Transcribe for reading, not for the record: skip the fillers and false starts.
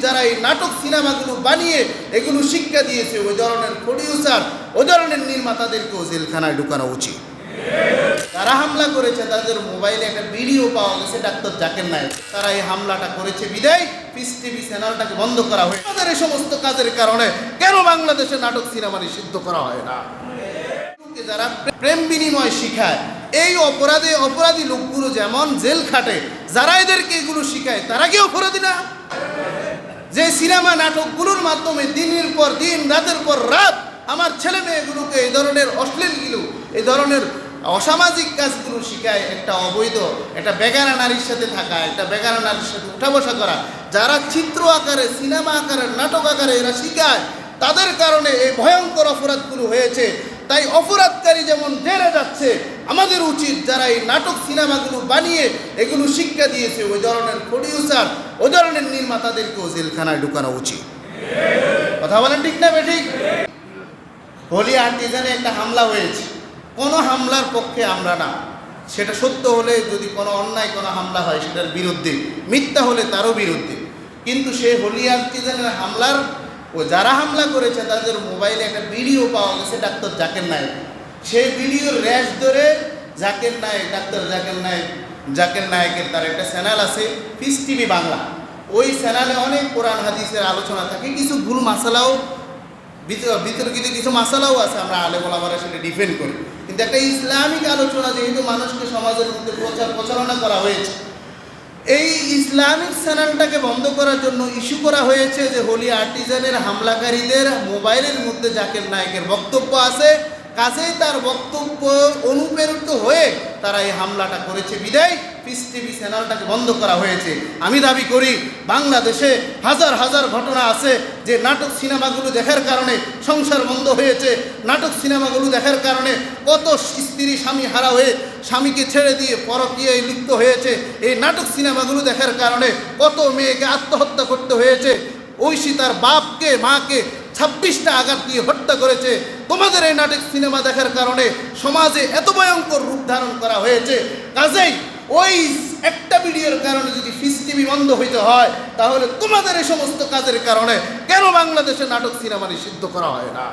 যারা এই নাটক সিনেমাগুলো বানিয়ে এগুলো শিক্ষা দিয়েছে ওই ধরনের প্রডিউসার ওই ধরনের নির্মাতাদেরকেও জেলখানায় ঢুকানো উচিত। তারা হামলা করেছে, তাদের মোবাইলে একটা ভিডিও পাওয়া গেছে ডাক্তার জাকির নায়েক, তারা এই হামলাটা করেছে বিদায় পিস টিভি চ্যানেলটাকে বন্ধ করা হয়েছে। তাদের এই সমস্ত কাজের কারণে কেন বাংলাদেশে নাটক সিনেমা নিষিদ্ধ করা হয় না? যারা প্রেম বিনিময় শিখায় এই অপরাধী লোকগুলো যেমন জেল খাটে, যারা এদেরকে এগুলো শিখায় তারা কি অপরাধী না? যে সিনেমা নাটকগুলোর মাধ্যমে দিনের পর দিন রাতের পর রাত আমার ছেলে মেয়েগুলোকে এই ধরনের অশ্লীলগুলো এই ধরনের অসামাজিক কাজগুলো শিখায়, একটা অবৈধ একটা বেগানা নারীর সাথে থাকা, একটা বেগানা নারীর সাথে উঠা বসা করা, যারা চিত্র আকারে সিনেমা আকারে নাটক আকারে এরা শিখায়, তাদের কারণে এই ভয়ঙ্কর অপরাধগুলো হয়েছে। তাই অপরাধকারী যেমন জেলে যাচ্ছে, আমাদের উচিত যারা এই নাটক সিনেমাগুলো বানিয়ে এগুলো শিক্ষা দিয়েছে ওই ধরনের প্রডিউসার ওই ধরনের নির্মাতাদেরকেও জেলখানায় ঢুকানো উচিত। কথা বলেন ঠিক না বেঠিক? হোলি আর্টিজানে একটা হামলা হয়েছে, কোনো হামলার পক্ষে আমরা না, সেটা সত্য হলে যদি কোনো অন্যায় কোনো হামলা হয় সেটার বিরুদ্ধে, মিথ্যা হলে তারও বিরুদ্ধে। কিন্তু সেই হোলি আর্টিজানের হামলার যারা হামলা করেছে তাদের মোবাইলে একটা ভিডিও পাওয়া গেছে ডাক্তার জাকির নায়েক, সেই ভিডিওর র্যাশ ধরে জাকির নায়েক ডাক্তার জাকির নায়েকের তার একটা চ্যানেল আছে পিস টিভি বাংলা, ওই চ্যানেলে অনেক কোরআন হাদিসের আলোচনা থাকে, কিছু ভুল মাসালাও বিতর্কিত কিছু মাসালাও আছে, আমরা আলেম ওলামারা সেটা ডিফেন্ড করি, কিন্তু একটা ইসলামিক আলোচনা যেহেতু মানুষকে সমাজের মধ্যে প্রচারণা করা হয়েছে, এই ইসলামিক চ্যানেলটাকে বন্ধ করার জন্য ইস্যু করা হয়েছে যে হোলি আর্টিজানের হামলাকারীদের মোবাইলের মধ্যে জাকির নায়েকের বক্তব্য আছে, কাজেই তার বক্তব্য অনুপ্রেরিত হয়ে তারা এই হামলাটা করেছে বিদায় পিস টিভি চ্যানেলটাকে বন্ধ করা হয়েছে। আমি দাবি করি বাংলাদেশে হাজার হাজার ঘটনা আছে যে নাটক সিনেমাগুলো দেখার কারণে সংসার বন্ধ হয়েছে, নাটক সিনেমাগুলো দেখার কারণে কত স্ত্রী স্বামী হারা হয়ে স্বামীকে ছেড়ে দিয়ে পরকীয়ায় লিপ্ত হয়েছে, এই নাটক সিনেমাগুলো দেখার কারণে কত মেয়েকে আত্মহত্যা করতে হয়েছে, ঐশী তার বাপকে মাকে 26টা আঘাত দিয়ে হত্যা করেছে। তোমাদের এই নাটক সিনেমা দেখার কারণে সমাজে এত ভয়ঙ্কর রূপ ধারণ করা হয়েছে, কাজেই ওই একটা ভিডিওর কারণে যদি পিস টিভি বন্ধ হইতে হয় তাহলে তোমাদের এই সমস্ত কাজের কারণে কেন বাংলাদেশে নাটক সিনেমা নিষিদ্ধ করা হয় না?